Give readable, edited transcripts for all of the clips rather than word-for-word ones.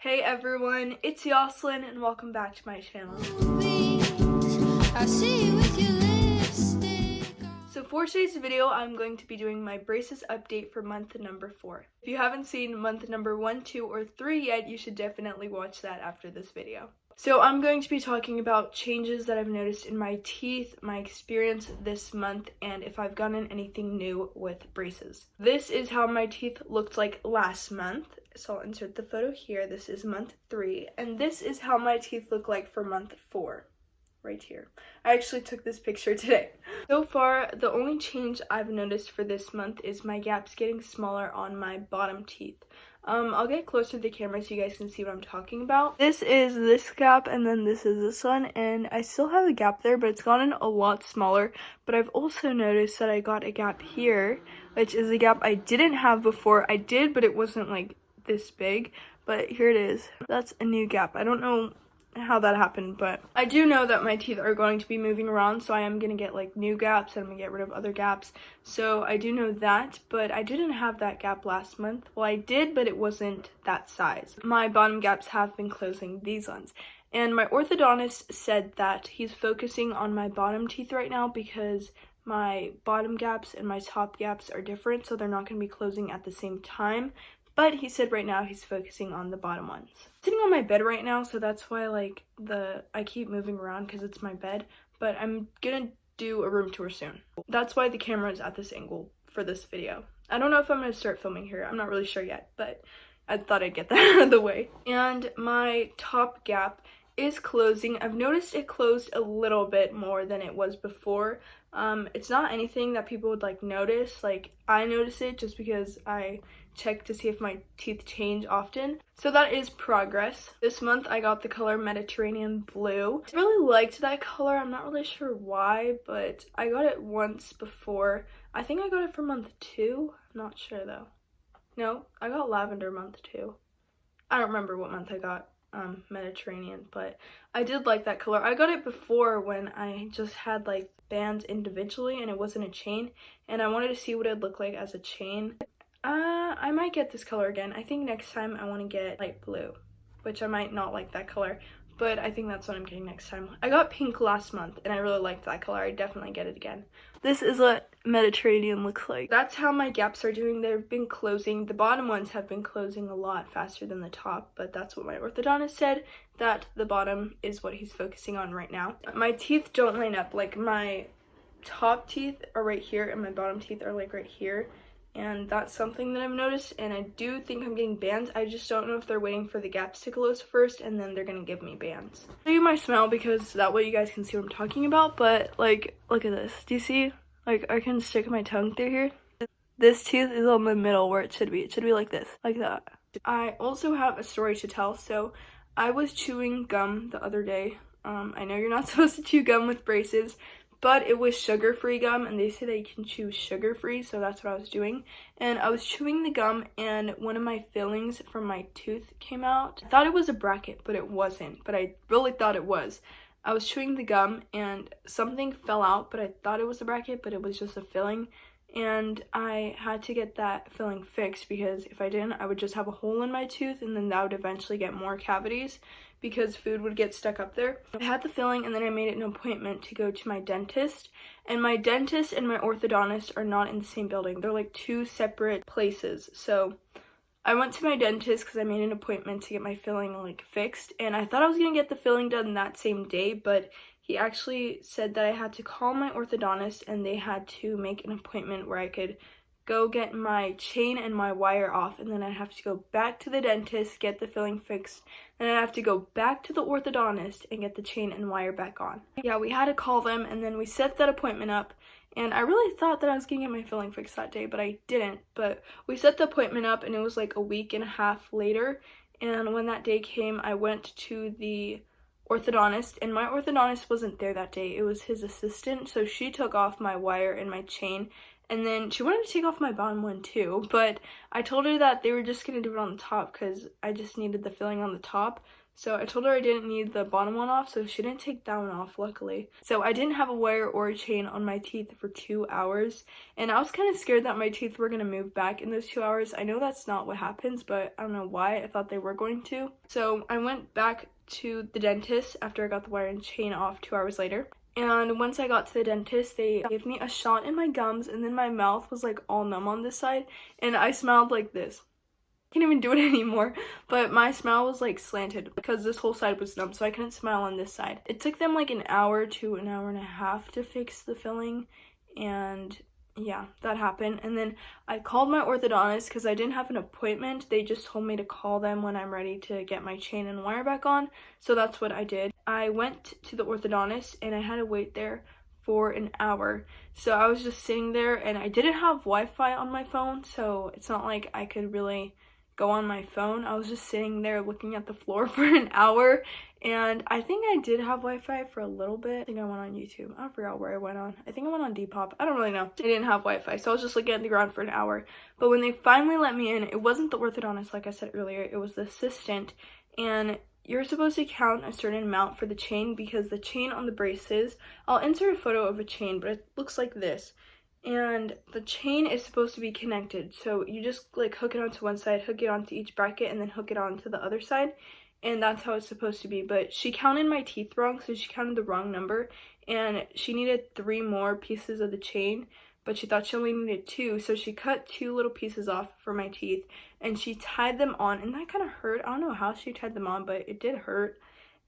Hey everyone, it's Yoslyn and welcome back to my channel. So for today's video, I'm going to be doing my braces update for month number 4. If you haven't seen month number 1, 2, or 3 yet, you should definitely watch that after this video. So I'm going to be talking about changes that I've noticed in my teeth, my experience this month, and if I've gotten anything new with braces. This is how my teeth looked like last month. So I'll insert the photo here. This is month 3, and this is how my teeth look like for month 4. Right here. I actually took this picture today. So far, the only change I've noticed for this month is my gaps getting smaller on my bottom teeth. I'll get closer to the camera so you guys can see what I'm talking about. This is this gap, and then this is this one, and I still have a gap there, but it's gotten a lot smaller. But I've also noticed that I got a gap here, which is a gap I didn't have before. I did, but it wasn't like this big, but here it is. That's a new gap. I don't know how that happened, but I do know that my teeth are going to be moving around, so I am gonna get like new gaps and I'm gonna get rid of other gaps, so I do know that. But I didn't have that gap last month. Well, I did, but it wasn't that size. My bottom gaps have been closing, these ones, and my orthodontist said that he's focusing on my bottom teeth right now because my bottom gaps and my top gaps are different, so they're not going to be closing at the same time. But he said right now he's focusing on the bottom ones. I'm sitting on my bed right now, so that's why I keep moving around because it's my bed. But I'm gonna do a room tour soon. That's why the camera is at this angle for this video. I don't know if I'm gonna start filming here. I'm not really sure yet, but I thought I'd get that out of the way. And my top gap is closing. I've noticed it closed a little bit more than it was before. It's not anything that people would notice. I notice it just because I check to see if my teeth change often. So that is progress. This month I got the color Mediterranean Blue. I really liked that color. I'm not really sure why, but I got it once before. I think I got it for month 2. I'm not sure though. No, I got lavender month 2. I don't remember what month I got Mediterranean, but I did like that color. I got it before when I just had bands individually and it wasn't a chain, and I wanted to see what it'd look like as a chain. I might get this color again. I think next time I want to get light blue, which I might not like that color, but I think that's what I'm getting next time. I got pink last month and I really liked that color. I'd definitely get it again. This is what Mediterranean looks like. That's how my gaps are doing. They've been closing. The bottom ones have been closing a lot faster than the top, but that's what my orthodontist said, that the bottom is what he's focusing on right now. My teeth don't line up. My top teeth are right here and my bottom teeth are right here. And that's something that I've noticed, and I do think I'm getting bands. I just don't know if they're waiting for the gaps to close first and then they're gonna give me bands. I'll show you my smile because that way you guys can see what I'm talking about, but look at this. Do you see? I can stick my tongue through here. This tooth is on the middle where it should be. It should be like this, like that. I also have a story to tell. So I was chewing gum the other day. I know you're not supposed to chew gum with braces, but it was sugar-free gum, and they say that you can chew sugar-free, so that's what I was doing. And I was chewing the gum, and one of my fillings from my tooth came out. I thought it was a bracket, but it wasn't, but I really thought it was. I was chewing the gum, and something fell out, but I thought it was a bracket, but it was just a filling. And I had to get that filling fixed because if I didn't, I would just have a hole in my tooth, and then that would eventually get more cavities because food would get stuck up there. I had the filling, and then I made an appointment to go to my dentist, and my dentist and my orthodontist are not in the same building. They're like 2 separate places. So I went to my dentist because I made an appointment to get my filling fixed, and I thought I was gonna get the filling done that same day, but he actually said that I had to call my orthodontist and they had to make an appointment where I could go get my chain and my wire off, and then I'd have to go back to the dentist, get the filling fixed, then I'd have to go back to the orthodontist and get the chain and wire back on. Yeah, we had to call them, and then we set that appointment up, and I really thought that I was gonna get my filling fixed that day, but I didn't. But we set the appointment up, and it was a week and a half later, and when that day came, I went to the orthodontist, and my orthodontist wasn't there that day. It was his assistant, so she took off my wire and my chain, And then she wanted to take off my bottom one too, but I told her that they were just going to do it on the top because I just needed the filling on the top. So I told her I didn't need the bottom one off, so she didn't take that one off, luckily. So I didn't have a wire or a chain on my teeth for 2 hours, and I was kind of scared that my teeth were going to move back in those 2 hours. I know that's not what happens, but I don't know why I thought they were going to. So I went back to the dentist after I got the wire and chain off 2 hours later. And once I got to the dentist, they gave me a shot in my gums, and then my mouth was like all numb on this side, and I smiled like this. Can't even do it anymore, but my smile was like slanted because this whole side was numb, so I couldn't smile on this side. It took them like an hour to an hour and a half to fix the filling, and yeah, that happened. And then I called my orthodontist because I didn't have an appointment. They just told me to call them when I'm ready to get my chain and wire back on, so that's what I did. I went to the orthodontist and I had to wait there for an hour. So I was just sitting there, and I didn't have Wi-Fi on my phone, so it's not like I could really go on my phone. I was just sitting there looking at the floor for an hour, and I think I did have Wi-Fi for a little bit. I think I went on YouTube. I forgot where I went on. I think I went on Depop. I don't really know. I didn't have Wi-Fi, so I was just looking at the ground for an hour. But when they finally let me in, it wasn't the orthodontist like I said earlier, it was the assistant, and you're supposed to count a certain amount for the chain because the chain on the braces, I'll insert a photo of a chain, but it looks like this. And the chain is supposed to be connected, so you just like hook it onto one side, hook it onto each bracket, and then hook it onto the other side, and that's how it's supposed to be. But she counted my teeth wrong, so she counted the wrong number, and she needed 3 more pieces of the chain, but she thought she only needed 2, so she cut 2 little pieces off for my teeth, and she tied them on, and that kind of hurt. I don't know how she tied them on, but it did hurt.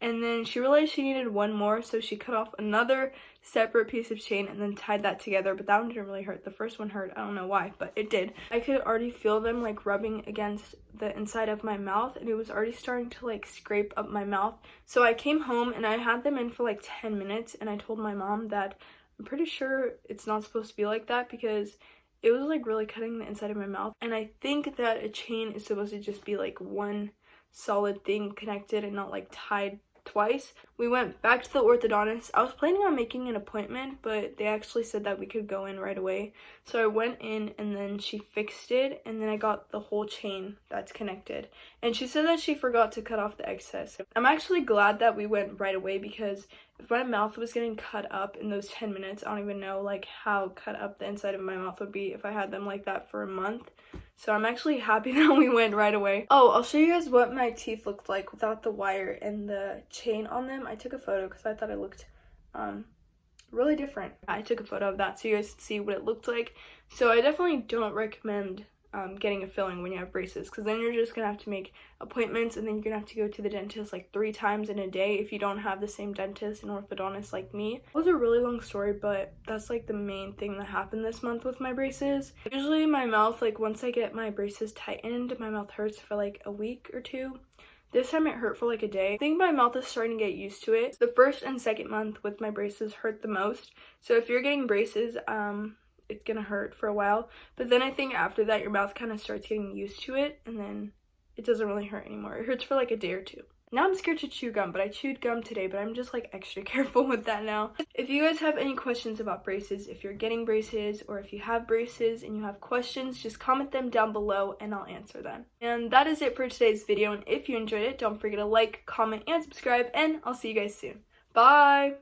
And then she realized she needed 1 more, so she cut off another separate piece of chain and then tied that together, but that one didn't really hurt. The first one hurt. I don't know why, but it did. I could already feel them like rubbing against the inside of my mouth, and it was already starting to like scrape up my mouth. So I came home and I had them in for like 10 minutes, and I told my mom that I'm pretty sure it's not supposed to be like that because it was like really cutting the inside of my mouth. And I think that a chain is supposed to just be like one solid thing connected and not like tied twice. We went back to the orthodontist. I was planning on making an appointment, but they actually said that we could go in right away. So I went in, and then she fixed it, and then I got the whole chain that's connected. And she said that she forgot to cut off the excess. I'm actually glad that we went right away because if my mouth was getting cut up in those 10 minutes, I don't even know like how cut up the inside of my mouth would be if I had them like that for a month. So I'm actually happy that we went right away. Oh, I'll show you guys what my teeth looked like without the wire and the chain on them. I took a photo because I thought it looked really different. I took a photo of that so you guys can see what it looked like. So I definitely don't recommend getting a filling when you have braces, because then you're just gonna have to make appointments, and then you're gonna have to go to the dentist like 3 times in a day if you don't have the same dentist and orthodontist like me. It was a really long story, but that's like the main thing that happened this month with my braces. Usually my mouth, like once I get my braces tightened, my mouth hurts for like a week or 2. This time it hurt for like a day. I think my mouth is starting to get used to it. The first and second month with my braces hurt the most. So if you're getting braces, it's gonna hurt for a while, but then I think after that your mouth kind of starts getting used to it, and then it doesn't really hurt anymore. It hurts for like a day or 2. Now I'm scared to chew gum, but I chewed gum today, but I'm just like extra careful with that now. If you guys have any questions about braces, if you're getting braces, or if you have braces and you have questions, just comment them down below and I'll answer them. And that is it for today's video, and if you enjoyed it, don't forget to like, comment, and subscribe, and I'll see you guys soon. Bye!